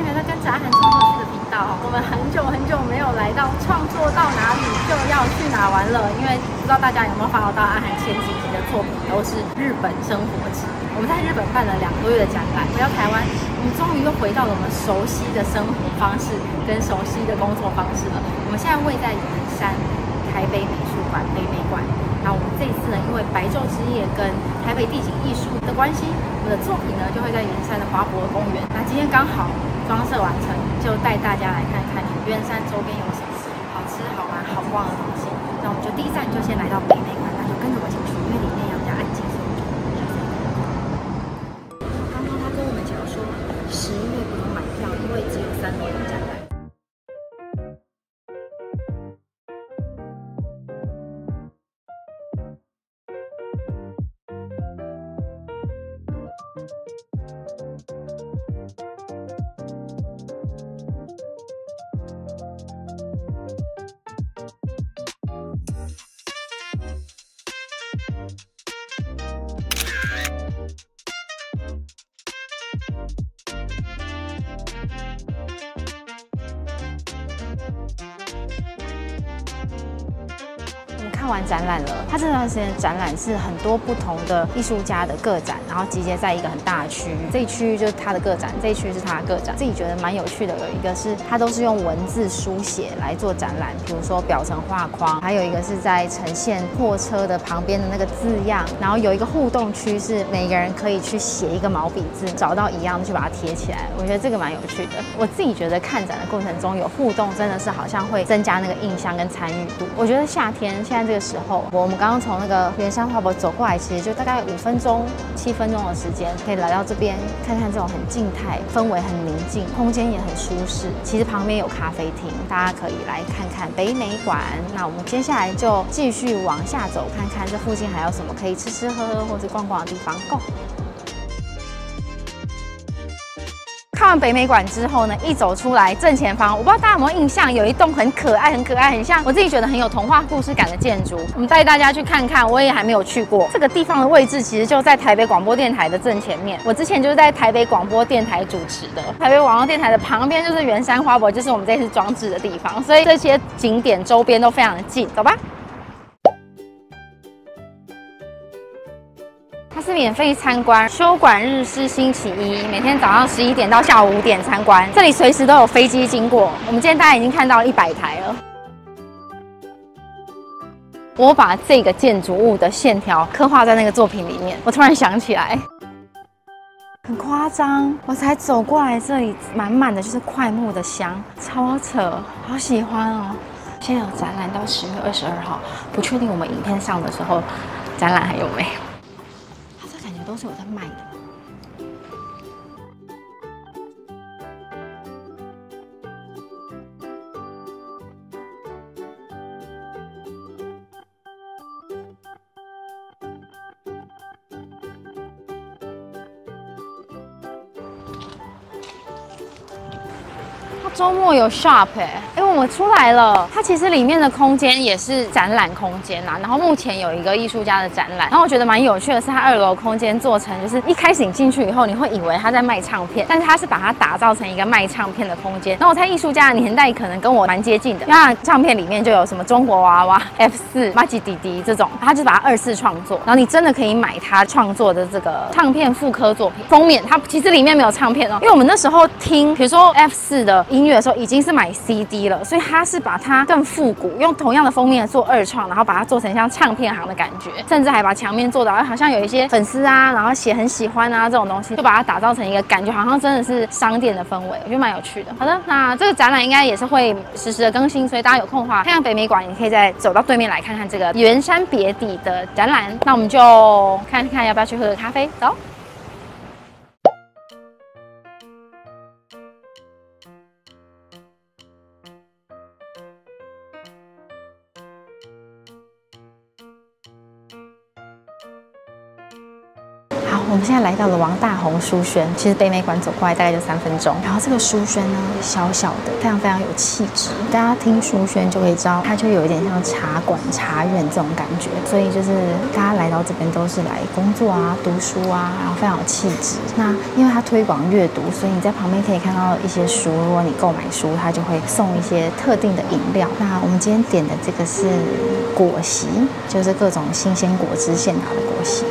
迎来到跟着阿涵创作去的频道。我们很久没有来到创作到哪里就要去哪玩了，因为不知道大家有没有follow到阿涵前几集的作品都是日本生活集。我们在日本办了2个月的展览，回到台湾，我们终于又回到了我们熟悉的生活方式跟熟悉的工作方式了。我们现在位在圆山台北美术馆北美馆。那我们这一次呢，因为白昼之夜跟台北地景艺术的关系，我们的作品呢就会在圆山的华博公园。那今天刚好装设完成，就带大家来看看圆山周边有什么好吃、好玩、好逛的东西。那我们就第一站就先来到北美馆，那就跟着我进去，因为里面要比较安静。刚刚他跟我们讲说，11月不用买票，因为只有3楼有展览。看完展览了，它这段时间展览是很多不同的艺术家的个展，然后集结在一个很大的区域。这一区域就是他的个展，这一区是他的个展。自己觉得蛮有趣的，有一个是它都是用文字书写来做展览，比如说表层画框，还有一个是在呈现货车的旁边的那个字样，然后有一个互动区是每个人可以去写一个毛笔字，找到一样去把它贴起来。我觉得这个蛮有趣的。我自己觉得看展的过程中有互动，真的是好像会增加那个印象跟参与度。我觉得夏天现在这个时候，我们刚刚从那个圆山华博走过来，其实就大概5分钟、7分钟的时间，可以来到这边看看这种很静态、氛围很宁静、空间也很舒适。其实旁边有咖啡厅，大家可以来看看北美馆。那我们接下来就继续往下走，看看这附近还有什么可以吃吃喝喝或是逛逛的地方。Go！看完北美馆之后呢，一走出来正前方，我不知道大家有没有印象，有一栋很可爱、很像我自己觉得很有童话故事感的建筑。我们带大家去看看，我也还没有去过。这个地方的位置其实就在台北广播电台的正前面。我之前就是在台北广播电台主持的，台北广播电台的旁边就是圆山花博，就是我们这次装置的地方，所以这些景点周边都非常的近。走吧。它是免费参观，休馆日是星期一，每天早上11点到下午5点参观。这里随时都有飞机经过。我们今天大概已经看到100台了。我把这个建筑物的线条刻画在那个作品里面，我突然想起来，很夸张。我才走过来，这里满满的就是快木的香，超扯，好喜欢哦。现在有展览到10月22号，不确定我们影片上的时候展览还有没有。都是有在卖的。周末有 shop 哎，我们出来了。它其实里面的空间也是展览空间啦，然后目前有一个艺术家的展览，然后我觉得蛮有趣的是，它2楼空间做成就是一开始你进去以后，你会以为他在卖唱片，但是他是把它打造成一个卖唱片的空间。然后我猜艺术家的年代可能跟我蛮接近的，那唱片里面就有什么中国娃娃、F4、马吉弟弟这种，他就把它2次创作，然后你真的可以买他创作的这个唱片复刻作品。封面它其实里面没有唱片哦，因为我们那时候听，比如说 F4的音乐的时候已经是买 CD 了，所以他是把它更复古，用同样的封面做2创，然后把它做成像唱片行的感觉，甚至还把墙面做到好像有一些粉丝啊，然后写很喜欢啊这种东西，就把它打造成一个感觉好像真的是商店的氛围，我觉得蛮有趣的。好的，那这个展览应该也是会实时的更新，所以大家有空的话看看北美馆，也可以再走到对面来看看这个圆山别邸的展览。那我们就看看要不要去喝个咖啡，走。我们现在来到了王大闳书轩，其实北美馆走过来大概就3分钟。然后这个书轩呢，小小的，非常非常有气质。大家听书轩就可以知道，它就有一点像茶馆、茶院这种感觉。所以就是大家来到这边都是来工作啊、读书啊，然后非常有气质。那因为它推广阅读，所以你在旁边可以看到一些书。如果你购买书，它就会送一些特定的饮料。那我们今天点的这个是果昔，就是各种新鲜果汁现打的果昔。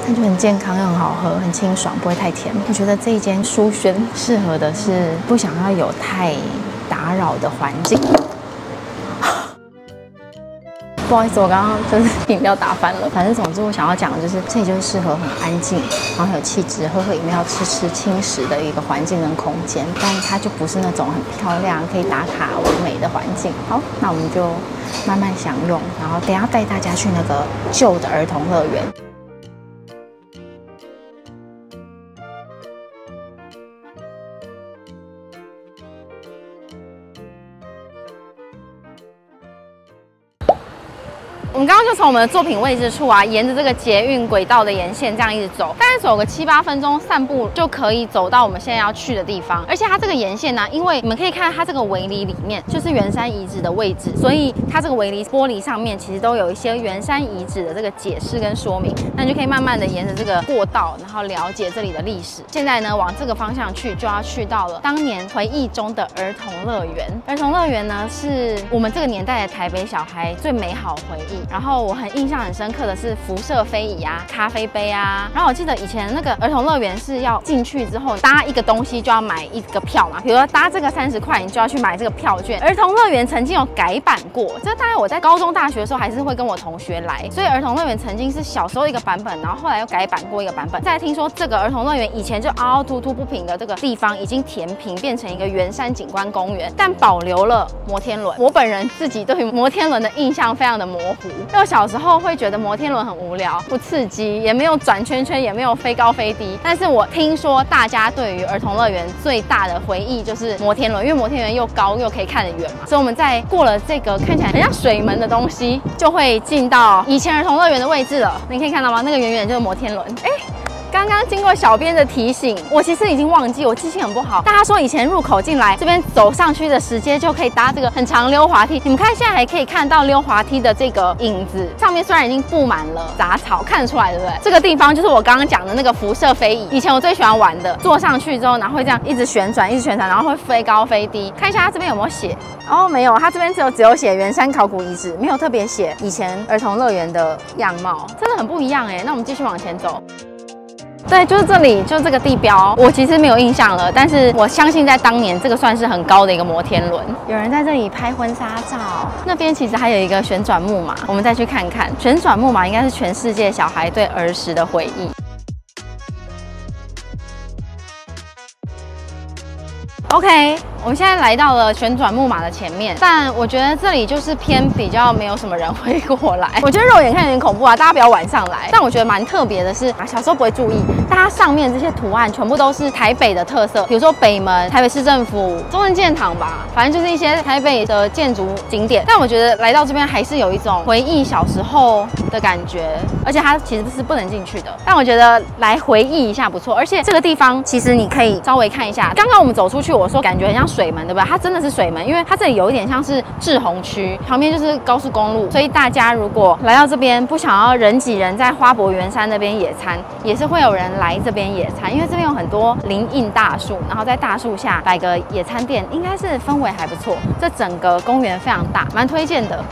它就很健康又很好喝，很清爽，不会太甜。我觉得这一间书轩适合的是不想要有太打扰的环境。不好意思，我刚刚就是饮料打翻了。反正总之我想要讲的就是，这里就是适合很安静，然后很有气质，喝喝饮料、吃吃轻食的一个环境跟空间。但它就不是那种很漂亮、可以打卡完美的环境。好，那我们就慢慢享用，然后等一下带大家去那个旧的儿童乐园。我们刚刚就从我们的作品位置处啊，沿着这个捷运轨道的沿线这样一直走，大概走个7、8分钟散步就可以走到我们现在要去的地方。而且它这个沿线呢，因为你们可以看它这个围篱里面就是圆山遗址的位置，所以它这个围篱玻璃上面其实都有一些圆山遗址的这个解释跟说明。那你就可以慢慢的沿着这个过道，然后了解这里的历史。现在呢，往这个方向去，就要去到了当年回忆中的儿童乐园。儿童乐园呢，是我们这个年代的台北小孩最美好回忆。然后我印象很深刻的是辐射飞椅啊、咖啡杯啊。然后我记得以前那个儿童乐园是要进去之后搭一个东西就要买一个票嘛，比如说搭这个30块，你就要去买这个票券。儿童乐园曾经有改版过，这大概我在高中、大学的时候还是会跟我同学来，所以儿童乐园曾经是小时候一个版本，然后后来又改版过一个版本。再听说这个儿童乐园以前就凹凹凸凸不平的这个地方已经填平，变成一个圆山景观公园，但保留了摩天轮。我本人自己对于摩天轮的印象非常的模糊，因为小时候会觉得摩天轮很无聊、不刺激，也没有转圈圈，也没有飞高飞低。但是我听说大家对于儿童乐园最大的回忆就是摩天轮，因为摩天轮又高又可以看得远嘛，所以我们在过了这个看起来很像水门的东西，就会进到以前儿童乐园的位置了。你可以看到吗？那个远远就是摩天轮。刚刚经过小编的提醒，我其实已经忘记，我记性很不好。大家说以前入口进来这边走上去的直接就可以搭这个很长溜滑梯，你们看现在还可以看到溜滑梯的这个影子，上面虽然已经布满了杂草，看得出来对不对？这个地方就是我刚刚讲的那个辐射飞椅，以前我最喜欢玩的，坐上去之后，然后会这样一直旋转，一直旋转，然后会飞高飞低。看一下它这边有没有写？哦，没有，它这边只有写圆山考古遗址，没有特别写以前儿童乐园的样貌，真的很不一样哎。那我们继续往前走。对，就是这里，就这个地标，我其实没有印象了，但是我相信在当年这个算是很高的一个摩天轮。有人在这里拍婚纱照，那边其实还有一个旋转木马，我们再去看看。旋转木马应该是全世界小孩对儿时的回忆。OK， 我们现在来到了旋转木马的前面，但我觉得这里就是偏比较没有什么人会过来。我觉得肉眼看有点恐怖啊，大家不要晚上来。但我觉得蛮特别的是，小时候不会注意，但它上面这些图案全部都是台北的特色，比如说北门、台北市政府、中正纪念堂吧，反正就是一些台北的建筑景点。但我觉得来到这边还是有一种回忆小时候的感觉，而且它其实是不能进去的。但我觉得来回忆一下不错，而且这个地方其实你可以稍微看一下。刚刚我们走出去，我说感觉很像水门，对不对？它真的是水门，因为它这里有一点像是滞洪区，旁边就是高速公路，所以大家如果来到这边不想要人挤人，在花博圆山那边野餐，也是会有人来这边野餐，因为这边有很多林荫大树，然后在大树下摆个野餐店，应该是氛围还不错。这整个公园非常大，蛮推荐的。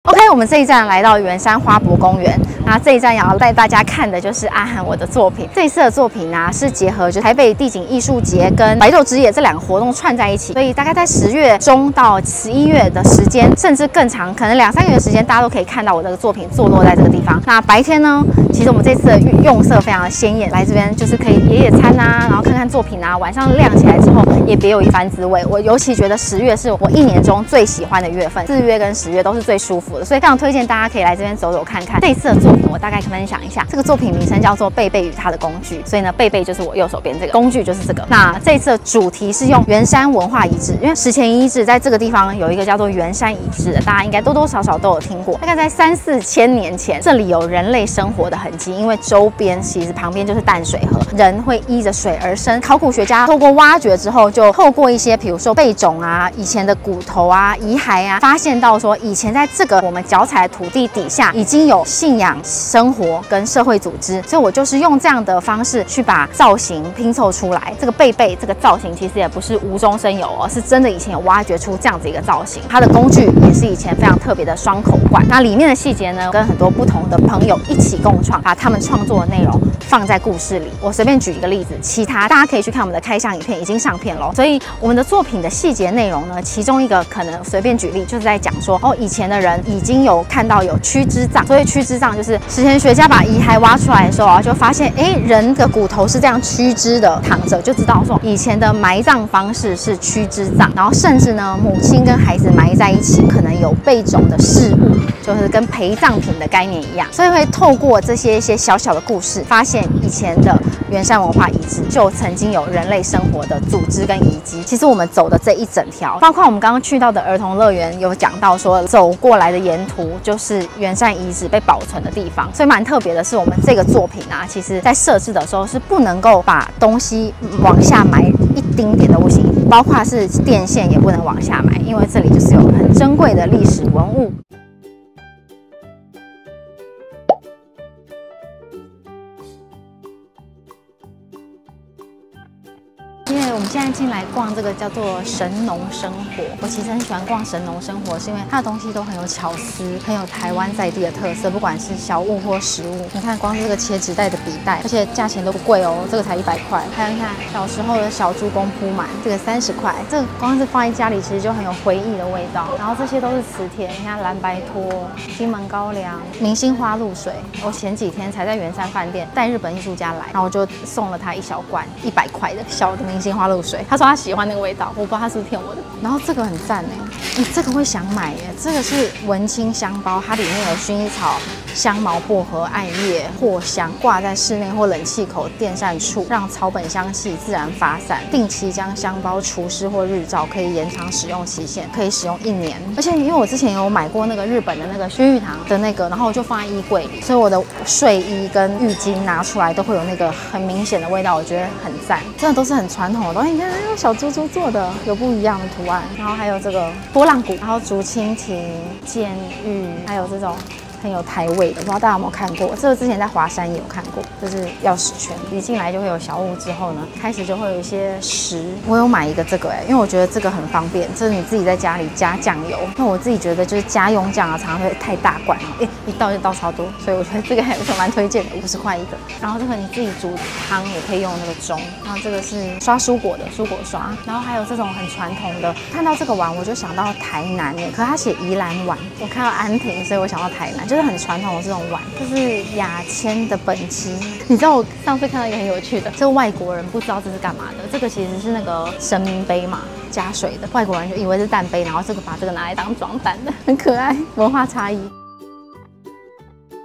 OK， 我们这一站来到圆山花博公园，那这一站也要带大家看的就是阿涵我的作品。这一次的作品呢，是结合就台北地景艺术节跟白昼之夜这两个活动串在一起，所以大概在10月中到11月的时间，甚至更长，可能2、3个月的时间，大家都可以看到我这个作品坐落在这个地方。那白天呢，其实我们这次的用色非常的鲜艳，来这边就是可以野餐啊，然后看看作品啊，晚上亮起来之后也别有一番滋味。我尤其觉得10月是我1年中最喜欢的月份，4月跟10月都是最舒服。服的，所以非常推荐大家可以来这边走走看看。这一次的作品我大概分享一下，这个作品名称叫做贝贝与他的工具，所以呢，贝贝就是我右手边这个，工具就是这个。那这一次的主题是用圆山文化遗址，因为史前遗址在这个地方有一个叫做圆山遗址的，大家应该多多少少都有听过。大概在3、4千年前，这里有人类生活的痕迹，因为周边其实旁边就是淡水河，人会依着水而生。考古学家透过挖掘之后，就透过一些比如说贝种啊、以前的骨头啊、遗骸啊，发现到说以前在这个我们脚踩的土地底下已经有信仰、生活跟社会组织，所以我就是用这样的方式去把造型拼凑出来。这个贝贝这个造型其实也不是无中生有哦，是真的以前有挖掘出这样子一个造型。它的工具也是以前非常特别的双口罐。那里面的细节呢，跟很多不同的朋友一起共创，把他们创作的内容放在故事里。我随便举一个例子，其他大家可以去看我们的开箱影片，已经上片了。所以我们的作品的细节内容呢，其中一个可能随便举例，就是在讲说哦，以前的人已经有看到有躯肢葬，所以躯肢葬就是史前学家把遗骸挖出来的时候啊，就发现人的骨头是这样躯肢的躺着，就知道说以前的埋葬方式是躯肢葬，然后甚至呢，母亲跟孩子埋在一起，可能有贝种的饰物，就是跟陪葬品的概念一样，所以会透过这些一些小小的故事，发现以前的圆山文化遗址就曾经有人类生活的组织跟遗迹。其实我们走的这一整条，包括我们刚刚去到的儿童乐园，有讲到说走过来的沿途就是圆山遗址被保存的地方。所以蛮特别的是，我们这个作品啊，其实在设置的时候是不能够把东西往下埋一丁点都不行，包括是电线也不能往下埋，因为这里就是有很珍贵的历史文物。因为我们现在进来逛这个叫做神农生活，我其实很喜欢逛神农生活，是因为它的东西都很有巧思，很有台湾在地的特色，不管是小物或食物。你看，光是这个切纸袋的笔袋，而且价钱都不贵哦，这个才100块。还有你看小时候的小猪公铺满，这个30块，这个光是放在家里其实就很有回忆的味道。然后这些都是磁铁，你看蓝白托、金门高粱、明星花露水。我前几天才在圆山饭店带日本艺术家来，然后我就送了他一小罐100块的小的明星花露水，他说他喜欢那个味道，我不知道他是不是骗我的。然后这个很赞哎，这个会想买耶，这个是文青香包，它里面有薰衣草、香茅、薄荷、艾叶、藿香，挂在室内或冷气口电扇处，让草本香气自然发散。定期将香包除湿或日照，可以延长使用期限，可以使用1年。而且因为我之前有买过那个日本的那个薰玉堂的那个，然后我就放在衣柜里，所以我的睡衣跟浴巾拿出来都会有那个很明显的味道，我觉得很赞。真的都是很传统的东西，你看用小猪猪做的，有不一样的图案。然后还有这个波浪鼓，然后竹蜻蜓、监狱，还有这种很有台味的，不知道大家有没有看过？这个之前在华山也有看过，就是钥匙圈。一进来就会有小物，之后呢，开始就会有一些食。我有买一个这个因为我觉得这个很方便，这是你自己在家里加酱油。那我自己觉得就是家用酱啊，常常会太大罐一倒就倒超多，所以我觉得这个还不错，蛮推荐的，50块一个。然后这个你自己煮汤也可以用那个盅，然后这个是刷蔬果的蔬果刷，然后还有这种很传统的。看到这个碗我就想到台南可是它写宜兰碗，我看到安亭，所以我想到台南。就是很传统的这种碗，这是亚千的本质。你知道我上次看到一个很有趣的，这个外国人不知道这是干嘛的，这个其实是那个神明杯嘛，加水的，外国人就以为是蛋杯，然后这个把这个拿来当装蛋的，很可爱，文化差异。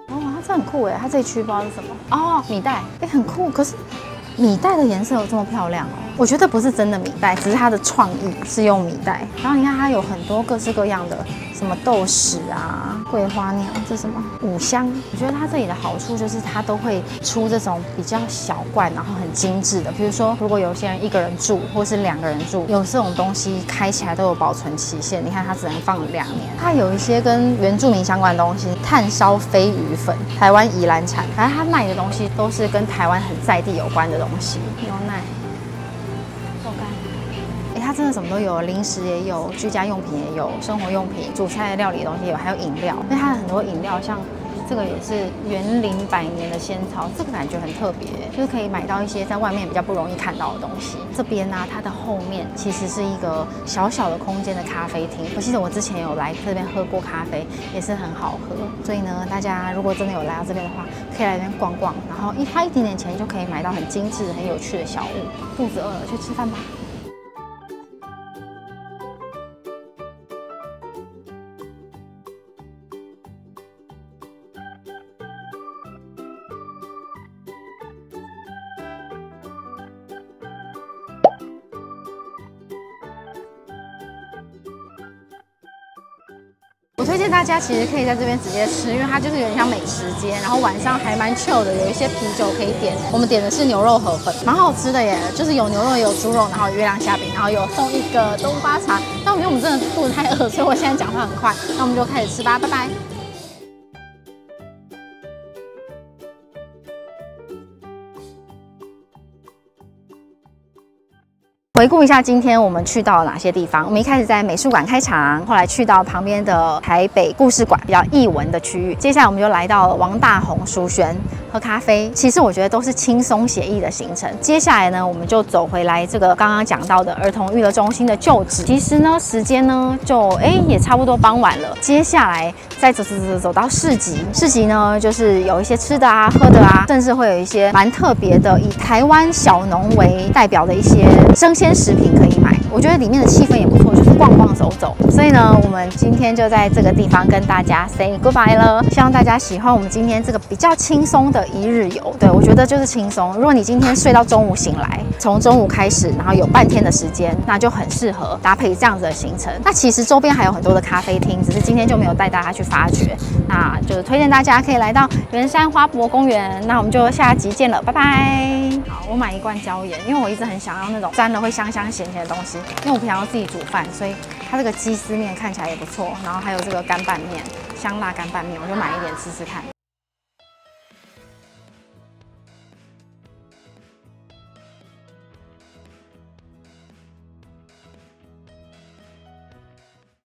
哦，它这很酷它这一区不知道是什么哦，米袋，很酷，可是米袋的颜色有这么漂亮哦。我觉得不是真的米袋，只是它的创意是用米袋。然后你看它有很多各式各样的，什么豆豉啊、桂花酿，这什么五香。我觉得它这里的好处就是它都会出这种比较小罐，然后很精致的。比如说，如果有些人1个人住，或是2个人住，有这种东西开起来都有保存期限。你看它只能放2年。它有一些跟原住民相关的东西，炭烧飞鱼粉，台湾宜兰产。反正它卖的东西都是跟台湾很在地有关的东西，牛奶。它真的什么都有，零食也有，居家用品也有，生活用品、煮菜料理的东西也有，还有饮料。因为它的很多饮料，像这个也是园林100年的仙草，这个感觉很特别，就是可以买到一些在外面比较不容易看到的东西。这边呢，它的后面其实是一个小小的空间的咖啡厅。我记得我之前有来这边喝过咖啡，也是很好喝。所以呢，大家如果真的有来到这边的话，可以来这边逛逛，然后花一点点钱就可以买到很精致、很有趣的小物。肚子饿了，去吃饭吧。推荐大家其实可以在这边直接吃，因为它就是有点像美食街，然后晚上还蛮 chill 的，有一些啤酒可以点。我们点的是牛肉河粉，蛮好吃的耶，就是有牛肉也有猪肉，然后有月亮虾饼，然后有送一个冬瓜茶。但因为我们真的肚子太饿，所以我现在讲话很快，那我们就开始吃吧，拜拜。回顾一下今天我们去到了哪些地方。我们一开始在美术馆开场，后来去到旁边的台北故事馆，比较艺文的区域。接下来我们就来到了王大闳书轩喝咖啡。其实我觉得都是轻松写意的行程。接下来呢，我们就走回来这个刚刚讲到的儿童娱乐中心的旧址。其实呢，时间呢就也差不多傍晚了。接下来再走到市集。市集呢就是有一些吃的啊、喝的啊，甚至会有一些蛮特别的，以台湾小农为代表的一些生鲜食品可以买，我觉得里面的气氛也不错，就是逛逛走走。所以呢，我们今天就在这个地方跟大家 say goodbye 了。希望大家喜欢我们今天这个比较轻松的一日游。对，我觉得就是轻松。如果你今天睡到中午醒来，从中午开始，然后有半天的时间，那就很适合搭配这样子的行程。那其实周边还有很多的咖啡厅，只是今天就没有带大家去发掘。那就是推荐大家可以来到圆山花博公园。那我们就下集见了，拜拜。好，我买一罐椒盐，因为我一直很想要那种沾了会香香咸咸的东西。因为我平常要自己煮饭，所以它这个鸡丝面看起来也不错。然后还有这个干拌面，香辣干拌面，我就买一点试试看。